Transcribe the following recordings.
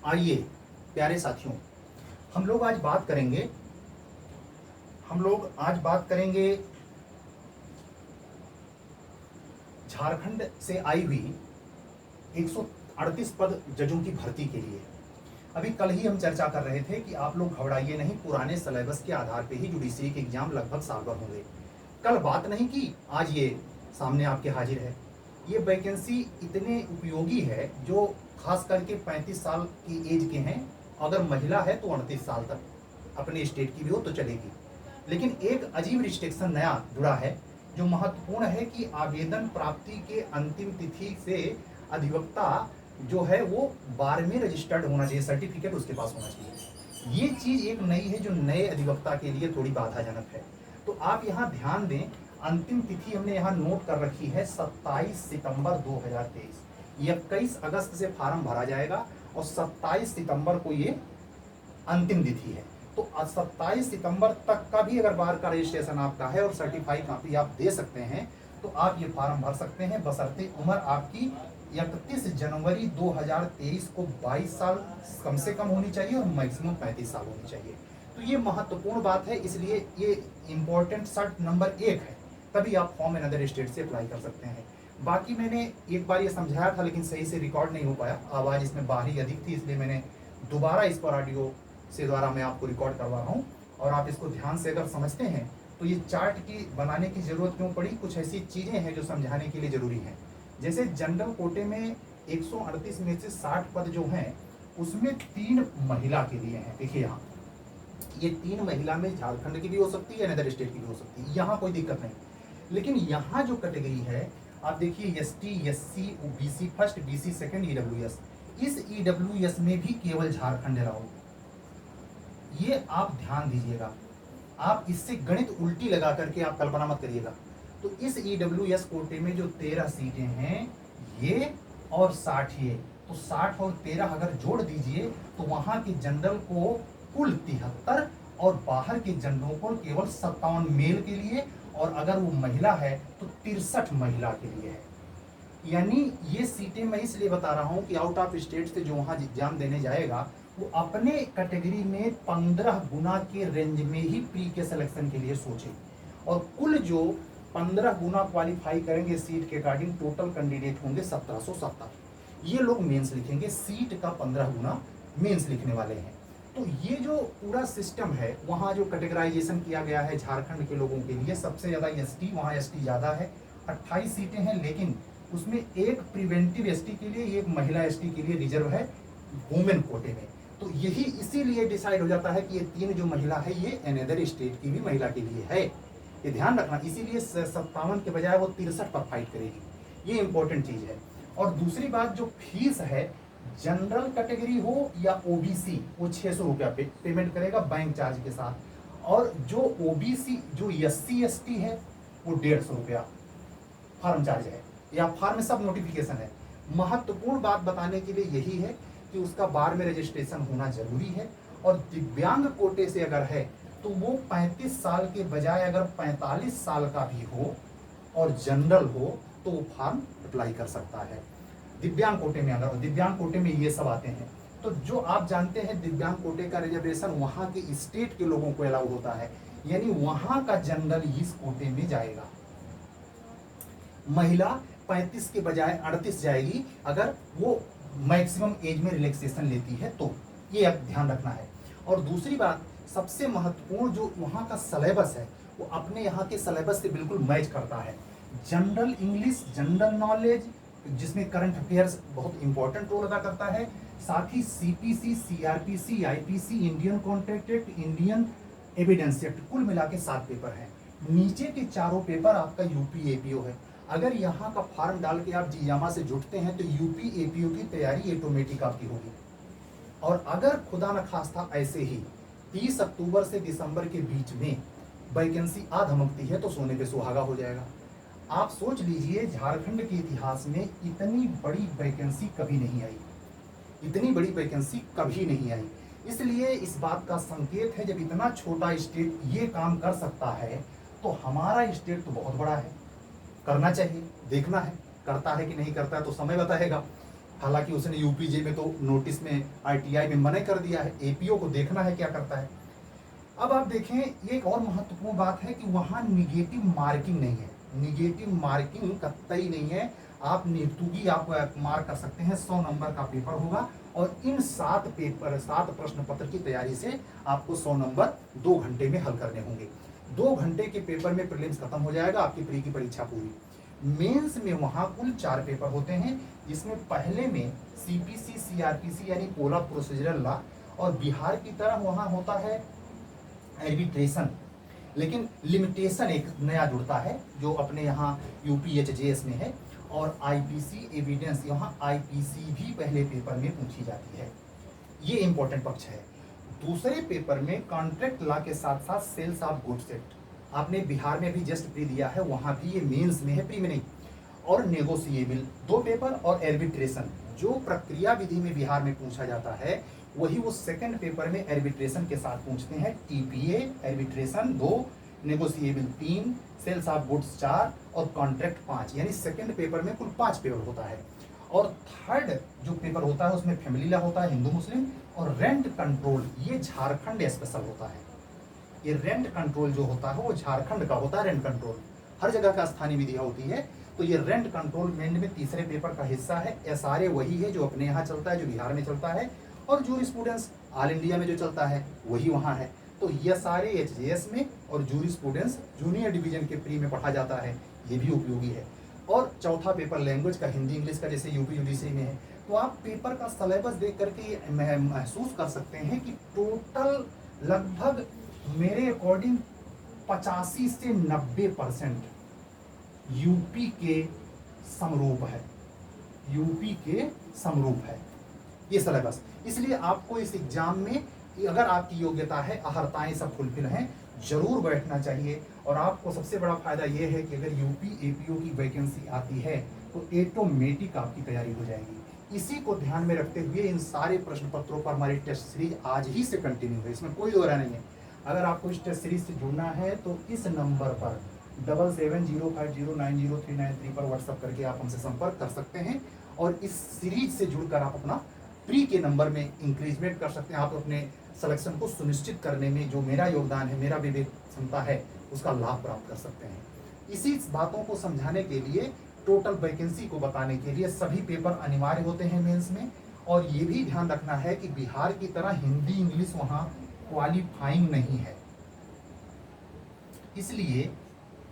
आइए प्यारे साथियों, हम लोग आज बात करेंगे झारखंड से आई हुई 138 पद जजों की भर्ती के लिए। अभी कल ही हम चर्चा कर रहे थे कि आप लोग घबराइए नहीं, पुराने सिलेबस के आधार पे ही जुडिशरी के एग्जाम लगभग साल भर होंगे। कल बात नहीं की, आज ये सामने आपके हाजिर है। ये वैकेंसी इतने उपयोगी है जो खास करके 35 साल की एज के हैं, अगर महिला है तो 38 साल तक अपने स्टेट की भी हो तो चलेगी। लेकिन एक अजीब रिस्ट्रिक्शन नया जुड़ा है जो महत्वपूर्ण है कि आवेदन प्राप्ति के अंतिम तिथि से अधिवक्ता जो है वो बार में रजिस्टर्ड होना चाहिए, सर्टिफिकेट उसके पास होना चाहिए। ये चीज एक नई है जो नए अधिवक्ता के लिए थोड़ी बाधाजनक है। तो आप यहाँ ध्यान दें, अंतिम तिथि हमने यहाँ नोट कर रखी है 27 सितंबर 2023। 21 अगस्त से फार्म भरा जाएगा और 27 सितंबर को ये अंतिम तिथि है। तो 27 सितंबर तक का भी अगर बार का रजिस्ट्रेशन आपका है और सर्टिफाइड कॉपी आप दे सकते हैं तो आप ये फार्म भर सकते हैं, बशर्ते उम्र आपकी 31 जनवरी 2023 को 22 साल कम से कम होनी चाहिए और मैक्सिमम 35 साल होनी चाहिए। तो ये महत्वपूर्ण बात है, इसलिए ये इंपॉर्टेंट शर्त नंबर 1 है, तभी आप फॉर्म इन अदर स्टेट से अप्लाई कर सकते हैं। बाकी मैंने एक बार ये समझाया था लेकिन सही से रिकॉर्ड नहीं हो पाया, आवाज़ इसमें बाहरी अधिक थी, इसलिए मैंने दोबारा इस पर ऑडियो से द्वारा मैं आपको रिकॉर्ड करवा रहा हूँ। और आप इसको ध्यान से अगर समझते हैं तो ये चार्ट की बनाने की जरूरत क्यों पड़ी, कुछ ऐसी चीज़ें हैं जो समझाने के लिए जरूरी हैं। जैसे जनरल कोटे में 138 में से 60 पद जो हैं उसमें 3 महिला के लिए हैं। देखिए यहाँ ये 3 महिला में झारखंड की भी हो सकती है, अनदर स्टेट की भी हो सकती है, यहाँ कोई दिक्कत नहीं। लेकिन यहाँ जो कैटेगरी है आप देखिए, ST, SC, OBC first, BC second, EWS, इस ईडब्ल्यूएस में भी केवल झारखंड अलाउ। ये आप ध्यान दीजिएगा, आप इससे गणित उल्टी लगा करके आप कल्पना मत करिएगा। तो इस ईडब्ल्यूएस कोटे में जो 13 सीटें हैं ये और 60 ये, तो 60 और 13 अगर जोड़ दीजिए तो वहां के जनरल को कुल 73 और बाहर के जनरलों को केवल 57 मेल के लिए, और अगर वो महिला है तो 63 महिला के लिए है। यानी ये सीटें मैं इसलिए बता रहा हूं कि आउट ऑफ स्टेट से जो वहां एग्जाम देने जाएगा वो अपने कैटेगरी में 15 गुना के रेंज में ही प्री के सिलेक्शन के लिए सोचे, और कुल जो 15 गुना क्वालिफाई करेंगे सीट के अकॉर्डिंग टोटल कैंडिडेट होंगे 1770। ये लोग मेंस लिखेंगे, सीट का 15 गुना मेंस लिखने वाले हैं। तो ये जो पूरा सिस्टम है, वहाँ जो कैटेगराइजेशन किया गया है झारखंड के लोगों के लिए, सबसे ज़्यादा एसटी, वहाँ एसटी ज़्यादा है, 28 सीटें हैं, लेकिन उसमें एक प्रिवेंटिव एसटी के लिए, एक महिला एसटी के लिए रिजर्व है वुमेन कोटे में। तो यही इसीलिए डिसाइड हो जाता है कि ये 3 जो महिला है ये अनदर स्टेट की भी महिला के लिए है, ये ध्यान रखना। इसीलिए 57 के बजाय वो 63 पर फाइट करेगी, ये इंपॉर्टेंट चीज़ है। और दूसरी बात, जो फीस है, जनरल कैटेगरी हो या ओबीसी, वो 600 रुपया पेमेंट करेगा बैंक चार्ज के साथ, और जो ओबीसी जो एससी एसटी है वो 150 रुपया फॉर्म चार्ज है, या फॉर्म सब नोटिफिकेशन है। महत्वपूर्ण बात बताने के लिए यही है कि उसका बार में रजिस्ट्रेशन होना जरूरी है, और दिव्यांग कोटे से अगर है तो वो 35 साल के बजाय अगर 45 साल का भी हो और जनरल हो तो वो फॉर्म अप्लाई कर सकता है दिव्यांग कोटे में। अगर दिव्यांग कोटे में ये सब आते हैं तो जो आप जानते हैं दिव्यांग कोटे का रिजर्वेशन वहाँ के स्टेट के लोगों को अलाउ होता है, यानी वहाँ का जनरल इस कोटे में जाएगा। महिला 35 के बजाय 38 जाएगी अगर वो मैक्सिमम एज में रिलैक्सेशन लेती है, तो ये आप ध्यान रखना है। और दूसरी बात, सबसे महत्वपूर्ण, जो वहाँ का सिलेबस है वो अपने यहाँ के सिलेबस से बिल्कुल मैच करता है। जनरल इंग्लिश, जनरल नॉलेज, जिसमें करंट अफेयर्स बहुत इंपॉर्टेंट रोल अदा करता है, साथ ही CPC, CrPC, IPC, Indian contract act, Indian evidence act, कुल मिला के 7 पेपर हैं। नीचे के चारों पेपर आपका यूपी एपीओ है। अगर यहाँ का फॉर्म डाल के आप जीजामा से जुटते हैं तो यूपी एपीओ की तैयारी ऑटोमेटिक आपकी होगी। और अगर खुदा न खास्ता ऐसे ही 30 अक्टूबर से दिसंबर के बीच में वैकेंसी आ धमकती है तो सोने पे सुहागा हो जाएगा। आप सोच लीजिए, झारखंड के इतिहास में इतनी बड़ी वैकेंसी कभी नहीं आई, इतनी बड़ी वैकेंसी कभी नहीं आई। इसलिए इस बात का संकेत है, जब इतना छोटा स्टेट ये काम कर सकता है तो हमारा स्टेट तो बहुत बड़ा है, करना चाहिए, देखना है करता है कि नहीं करता है तो समय बताएगा। हालांकि उसने यूपीजे में तो नोटिस में आरटीआई में मना कर दिया है, एपीओ को देखना है क्या करता है। अब आप देखें, ये एक और महत्वपूर्ण बात है कि वहां निगेटिव मार्किंग नहीं है, निगेटिव मार्किंग कतई नहीं है। आप निर्तुकी आप मार्क कर सकते हैं, 100 नंबर का पेपर होगा और इन 7 प्रश्न पत्र की तैयारी से आपको 100 नंबर 2 घंटे में हल करने होंगे। 2 घंटे के पेपर में प्रीलिम्स खत्म हो जाएगा, आपकी प्री की परीक्षा पूरी। मेंस में वहां कुल 4 पेपर होते हैं, जिसमें पहले में सीपीसी सीआरपीसी यानी कोला प्रोसीजरल लॉ, और बिहार की तरह वहां होता है आर्बिट्रेशन, लेकिन लिमिटेशन एक नया जुड़ता है जो अपने यहाँ यूपीएचजेएस में है, और आईपीसी एविडेंस, यहाँ आईपीसी भी पहले पेपर में पूछी जाती है। ये इंपॉर्टेंट पक्ष है। दूसरे पेपर में कॉन्ट्रैक्ट लॉ के साथ साथ सेल्स ऑफ गुड्स एक्ट, आपने बिहार में भी जस्ट प्री दिया है, वहां भी ये मेंस में है, प्री में नहीं। और नेगोशिएबल 2 पेपर, और आर्बिट्रेशन जो प्रक्रिया विधि में बिहार में पूछा जाता है वही वो सेकंड पेपर में आर्बिट्रेशन के साथ पूछते हैं। TPA arbitration 2, negotiable 3, sales of goods 4 और कॉन्ट्रैक्ट 5, यानी सेकंड पेपर में कुल 5 पेपर होता है। और थर्ड जो पेपर होता है उसमें फैमिली लॉ होता है, हिंदू मुस्लिम, और रेंट कंट्रोल, ये झारखंड स्पेशल होता है। ये रेंट कंट्रोल जो होता है वो झारखंड का होता है। रेंट कंट्रोल हर जगह का स्थानीय विधियां होती है, तो ये रेंट कंट्रोल में तीसरे पेपर का हिस्सा है। एसआरए वही है जो अपने यहाँ चलता है, जो बिहार में चलता है, और जूरिस्प्रूडेंस ऑल इंडिया में जो चलता है वही वहाँ है। तो ये सारे एचजेएस में और जूरिस्प्रूडेंस जूनियर डिवीजन के प्री में पढ़ा जाता है, ये भी उपयोगी है। और चौथा पेपर लैंग्वेज का, हिंदी इंग्लिश का, जैसे यूपी यूडीसी में है। तो आप पेपर का सिलेबस देख करके ये महसूस कर सकते हैं कि टोटल लगभग मेरे अकॉर्डिंग 85 से 90% यूपी के समरूप है, यूपी के समरूप है ये सिलेबस। इसलिए आपको इस एग्जाम में अगर आपकी योग्यता है, अहर्ताएं सब फुलफिल हैं, जरूर बैठना चाहिए। और आपको सबसे बड़ा फायदा ये है कि अगर यूपी एपीओ की वैकेंसी आती है तो ऑटोमेटिक आपकी तैयारी हो जाएगी। इसी को ध्यान में रखते हुए इन सारे प्रश्न पत्रों पर हमारी टेस्ट सीरीज आज ही से कंटिन्यू है, इसमें कोई दोहरा नहीं है। अगर आपको इस टेस्ट सीरीज से जुड़ना है तो इस नंबर पर 7705090393 पर व्हाट्सअप करके आप हमसे संपर्क कर सकते हैं, और इस सीरीज से जुड़कर आप अपना प्री के नंबर में इंक्रीजमेंट कर सकते हैं। आप अपने सिलेक्शन को सुनिश्चित करने में जो मेरा योगदान है, मेरा विवेक क्षमता है, उसका लाभ प्राप्त कर सकते हैं। इसी बातों को समझाने के लिए, टोटल वैकेंसी को बताने के लिए सभी पेपर अनिवार्य होते हैं मेंस में। और ये भी ध्यान रखना है कि बिहार की तरह हिंदी इंग्लिश वहाँ क्वालिफाइंग नहीं है, इसलिए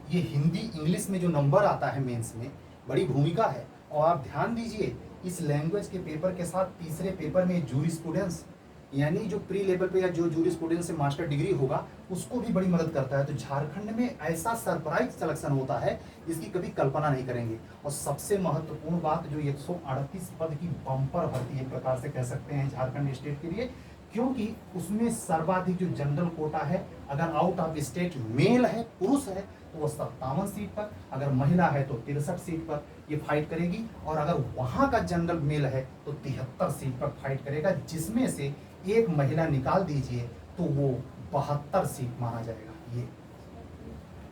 ये हिंदी इंग्लिश में जो नंबर आता है मेंस में बड़ी भूमिका है। और आप ध्यान दीजिए, इस लैंग्वेज के पेपर के साथ तीसरे पेपर में जूरिस्प्रूडेंस, यानी जो प्री लेवल पे या जो जूरिस्प्रूडेंस से मास्टर डिग्री होगा उसको भी बड़ी मदद करता है। तो झारखंड में ऐसा सरप्राइज सिलेक्शन होता है जिसकी कभी कल्पना नहीं करेंगे। और सबसे महत्वपूर्ण बात, जो 138 पद की बम्पर भर्ती एक प्रकार से कह सकते हैं झारखंड स्टेट के लिए, क्योंकि उसमें सर्वाधिक जो जनरल कोटा है, अगर आउट ऑफ स्टेट मेल है, पुरुष है, तो वो 57 सीट पर, अगर महिला है तो 63 सीट पर ये फाइट करेगी, और अगर वहां का जनरल मेल है तो 73 सीट पर फाइट करेगा, जिसमें से एक महिला निकाल दीजिए तो वो 72 सीट माना जाएगा ये,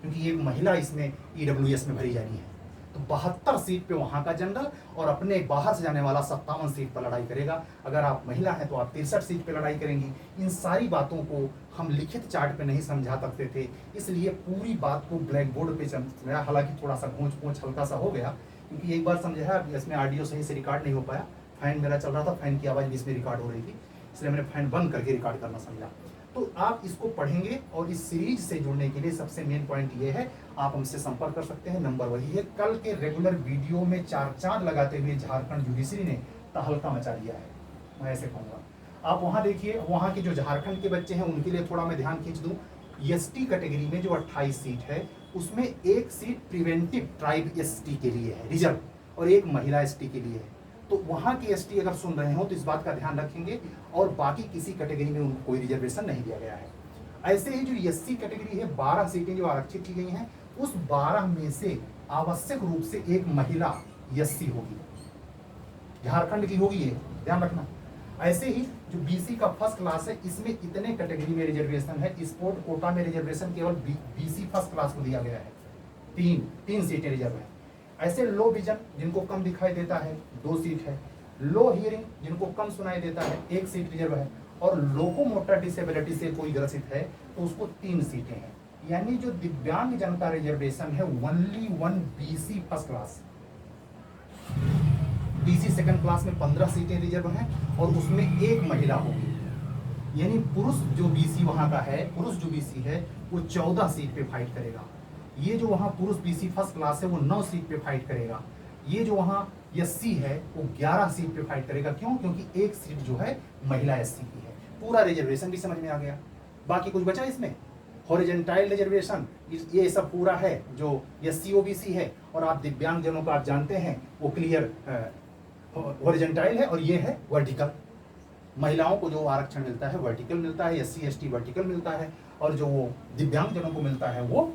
क्योंकि एक महिला इसमें ईडब्ल्यूएस में भरी जानी है। तो 72 सीट पे वहां का जनरल, और अपने बाहर से जाने वाला 57 सीट पर लड़ाई करेगा। अगर आप महिला हैं तो आप 63 सीट पे लड़ाई करेंगी। इन सारी बातों को हम लिखित चार्ट पे नहीं समझा सकते थे, इसलिए पूरी बात को ब्लैक बोर्ड पे समझाया। हालांकि थोड़ा सा घोंच हल्का सा हो गया, क्योंकि एक बार समझाया, इसमें ऑडियो सही से रिकॉर्ड नहीं हो पाया। फैन मेरा चल रहा था, फैन की आवाज़ भी इसमें रिकॉर्ड हो रही थी, इसलिए मैंने फैन बंद करके रिकॉर्ड करना समझा। तो आप इसको पढ़ेंगे, और इस सीरीज से जुड़ने के लिए सबसे मेन पॉइंट ये है, आप हमसे संपर्क कर सकते हैं। नंबर वही है। कल के रेगुलर वीडियो में 4 चांद लगाते हुए झारखंड जुडिशरी ने तहलका मचा दिया है, मैं ऐसे कहूँगा। आप वहाँ देखिए, वहाँ के जो झारखंड के बच्चे हैं उनके लिए थोड़ा मैं ध्यान खींच दूँ। एसटी कैटेगरी में जो 28 सीट है उसमें 1 सीट प्रिवेंटिव ट्राइब एसटी के लिए है, रिजर्व, और 1 महिला एसटी के लिए है। तो वहाँ की एसटी अगर सुन रहे हो तो इस बात का ध्यान रखेंगे, और बाकी किसी कैटेगरी में उनको कोई रिजर्वेशन नहीं दिया गया है। ऐसे ही जो एससी कैटेगरी है, 12 सीटें जो आरक्षित की गई हैं, उस 12 में से आवश्यक रूप से 1 महिला एससी होगी, झारखंड की होगी, ये ध्यान रखना। ऐसे ही जो बीसी का फर्स्ट क्लास है, इसमें इतने कैटेगरी में रिजर्वेशन है। स्पोर्ट कोटा में रिजर्वेशन केवल बीसी फर्स्ट क्लास को दिया गया है, 3 सीटें रिजर्व है। ऐसे लो विजन जिनको कम दिखाई देता है 2 सीट है। लो हियरिंग जिनको कम सुनाई देता है 1 सीट रिजर्व है, और लोकोमोटर डिसेबिलिटी से कोई ग्रसित है तो उसको 3 सीटें हैं। यानी जो दिव्यांग जन का रिजर्वेशन है only 1 BC first class, BC second class में 15 सीटें रिजर्व हैं और उसमें 1 महिला होगी। यानी पुरुष जो बीसी वहां का है, पुरुष जो बीसी है वो 14 सीट पे फाइट करेगा। ये जो वहां पुरुष बीसी फर्स्ट क्लास है वो 9 सीट पे फाइट करेगा। ये जो वहां एससी है वो 11 सीट पे फाइट करेगा। क्यों? क्योंकि 1 सीट जो है महिला एससी की है। पूरा रिजर्वेशन भी समझ में आ गया। बाकी कुछ बचा इसमें? हॉरिजेंटाइल रिजर्वेशन ये सब पूरा है जो एससी ओबीसी है, और आप दिव्यांग जनों को आप जानते हैं वो क्लियर हॉरिजेंटाइल है, और ये है वर्टिकल। महिलाओं को जो आरक्षण मिलता है वर्टिकल मिलता है, एससी एसटी वर्टिकल मिलता है, और जो वो दिव्यांग जनों को मिलता है वो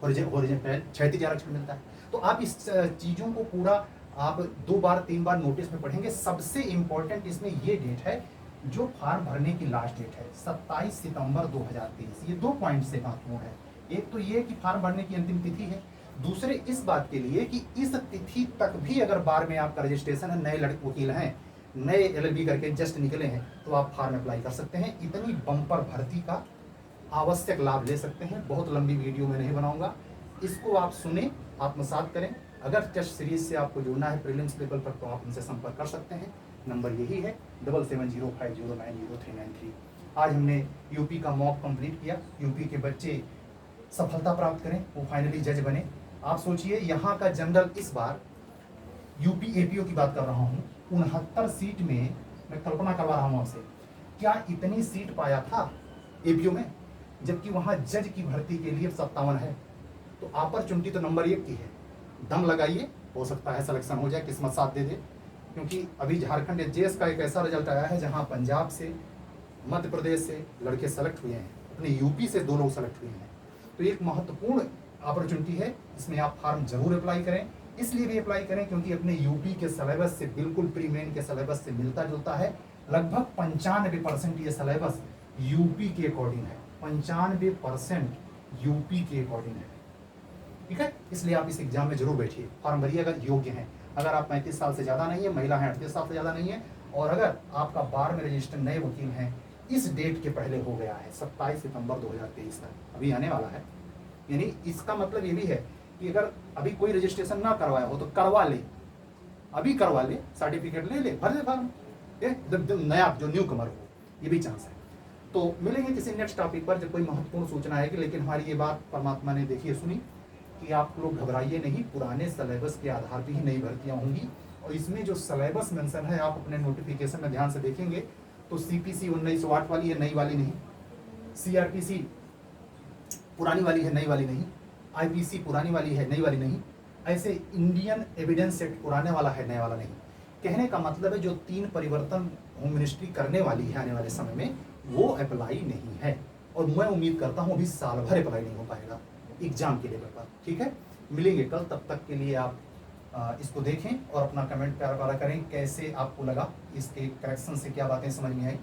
हॉरिजेंटल क्षैतिज आरक्षण मिलता है। तो आप इस चीजों को पूरा आप 2 बार 3 बार नोटिस में पढ़ेंगे। सबसे इंपॉर्टेंट इसमें ये डेट है जो फॉर्म भरने की लास्ट डेट है 27 सितंबर 2023। ये 2 पॉइंट से महत्वपूर्ण है। एक तो ये कि फॉर्म भरने की अंतिम तिथि है, दूसरे इस बात के लिए कि इस तिथि तक भी अगर बार में आपका रजिस्ट्रेशन है, नए लड़के वकील हैं, नए एलएलबी करके जस्ट निकले हैं, तो आप फॉर्म अप्लाई कर सकते हैं। इतनी बम्पर भर्ती का आवश्यक लाभ ले सकते हैं। बहुत लंबी वीडियो में नहीं बनाऊंगा, इसको आप सुने, आत्मसात करें। अगर टेस्ट सीरीज से आपको जुड़ना है प्रीलिम्स लेवल पर तो आप उनसे संपर्क कर सकते हैं। नंबर यही है 7705090393। आज हमने यूपी का मॉक कंप्लीट किया। यूपी के बच्चे सफलता प्राप्त करें, वो फाइनली जज बने। आप सोचिए यहाँ का जनरल इस बार यूपी एपीओ की बात कर रहा हूँ, 69 सीट में मैं कल्पना करवा रहा हूँ आपसे, क्या इतनी सीट पाया था एपीओ में, जबकि वहाँ जज की भर्ती के लिए 57 है। तो अपॉर्चुनिटी तो नंबर 1 की है। दम लगाइए, हो सकता है सिलेक्शन हो जाए, किस्मत साथ दे दे। क्योंकि अभी झारखंड एचजेएस का एक ऐसा रिजल्ट आया है जहां पंजाब से, मध्य प्रदेश से लड़के सेलेक्ट हुए हैं, अपने यूपी से 2 लोग सेलेक्ट हुए हैं। तो एक महत्वपूर्ण अपॉर्चुनिटी है, इसमें आप फॉर्म जरूर अप्लाई करें। इसलिए भी अप्लाई करें क्योंकि अपने यूपी के सिलेबस से बिल्कुल प्री मेन के सिलेबस से मिलता जुलता है। लगभग 95% ये सिलेबस यूपी के अकॉर्डिंग है, 95% यूपी के अकॉर्डिंग है। ठीक है, इसलिए आप इस एग्जाम में जरूर बैठिए, फॉर्म भरिए अगर योग्य हैं। अगर आप 35 साल से ज़्यादा नहीं है, महिला हैं 38 साल से ज़्यादा नहीं है, और अगर आपका बार में रजिस्टर नए वकील हैं, इस डेट के पहले हो गया है 27 सितंबर 2023 तक, अभी आने वाला है। यानी इसका मतलब ये भी है कि अगर अभी कोई रजिस्ट्रेशन ना करवाया हो तो करवा ले, अभी करवा ले, सर्टिफिकेट ले ले, भर ले फॉर्म, नया जो न्यू कमर हो, ये भी चांस है। तो मिलेंगे किसी नेक्स्ट टॉपिक पर जब कोई महत्वपूर्ण सूचना आएगी। लेकिन हमारी ये बात परमात्मा ने देखी सुनी कि आप लोग घबराइए नहीं, पुराने सिलेबस के आधार पर ही नई भर्तियां होंगी। और इसमें जो सिलेबस मेंशन है आप अपने नोटिफिकेशन में ध्यान से देखेंगे तो सीपीसी 1908 वाली है, नई वाली नहीं। सीआरपीसी पुरानी वाली है, नई वाली नहीं। आईपीसी पुरानी वाली है, नई वाली नहीं। ऐसे इंडियन एविडेंस एक्ट पुराने वाला है, नया वाला नहीं। कहने का मतलब है जो 3 परिवर्तन होम मिनिस्ट्री करने वाली है आने वाले समय में, वो अप्लाई नहीं है। और मैं उम्मीद करता हूँ अभी साल भर अप्लाई नहीं हो पाएगा एग्जाम के लेवल पर। ठीक है, मिलेंगे कल, तब तक के लिए आप इसको देखें और अपना कमेंट प्यारा प्यारा करें, कैसे आपको लगा, इसके करेक्शन से क्या बातें समझ में आई।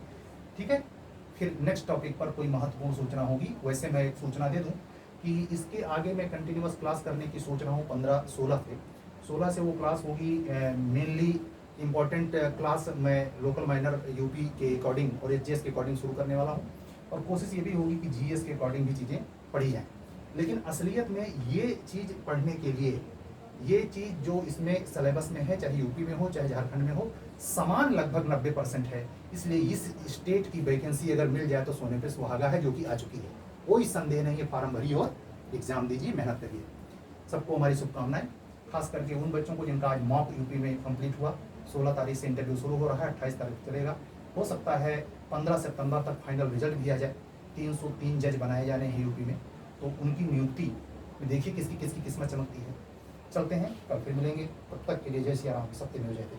ठीक है, फिर नेक्स्ट टॉपिक पर कोई महत्वपूर्ण सूचना होगी। वैसे मैं एक सूचना दे दूं कि इसके आगे मैं कंटिन्यूअस क्लास करने की सोच रहा हूँ 15-16 से। 16 से वो क्लास होगी मेनली इम्पॉर्टेंट क्लास मैं लोकल माइनर यूपी के अकॉर्डिंग और एचजीएस के अकॉर्डिंग शुरू करने वाला हूँ। और कोशिश ये भी होगी कि जीएस के अकॉर्डिंग भी चीज़ें पढ़ी जाएँ। लेकिन असलियत में ये चीज़ पढ़ने के लिए, ये चीज़ जो इसमें सिलेबस में है, चाहे यूपी में हो चाहे झारखंड में हो, समान लगभग 90% है। इसलिए इस स्टेट की वैकेंसी अगर मिल जाए तो सोने पे सुहागा है, जो कि आ चुकी है। कोई संदेह नहीं है, फार्म भरिए और एग्जाम दीजिए, मेहनत करिए। सबको हमारी शुभकामनाएं, खास करके उन बच्चों को जिनका आज मॉक यूपी में कंप्लीट हुआ। 16 तारीख से इंटरव्यू शुरू हो रहा है, 28 तारीख चलेगा। हो सकता है 15 सितंबर तक फाइनल रिजल्ट दिया जाए। 303 जज बनाए जाने हैं यूपी में, तो उनकी नियुक्ति देखिए किसकी किसकी किस्मत चमकती है। चलते हैं, कल फिर मिलेंगे, तब तक के लिए जय सिया राम, सत्य में जयते।